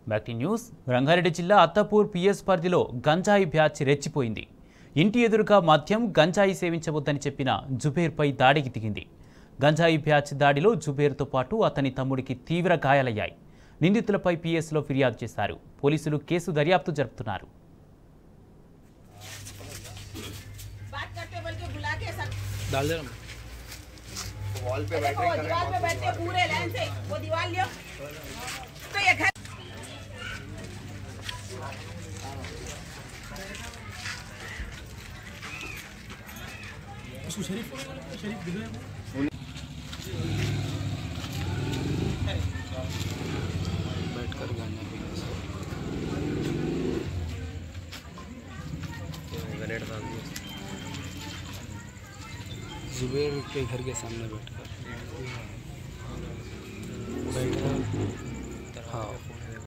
Back to news. Rangareddy జిల్లా Attapur PS పరిధిలో గంజాయి బ్యాచ్ రెచ్చిపోయింది. ఇంటి ఎదురుగా మద్యం గంజాయి సేవించవద్దని చెప్పిన జుబేర్పై దాడికి దిగింది. గంజాయి బ్యాచ్ దాడిలో జుబేర్తో పాటు అతని తమ్ముడికి తీవ్ర గాయాలయ్యాయి. నిందితులపై పిఎస్లో ఫిర్యాదు చేశారు. పోలీసులు కేసు దర్యాప్తు జరుపుతున్నారు. वॉल पे बैठे पूरे लाइन से वो दीवार लियो तो ये घर शरीफ बैठकर गाना जुबेर के घर के सामने बैठकर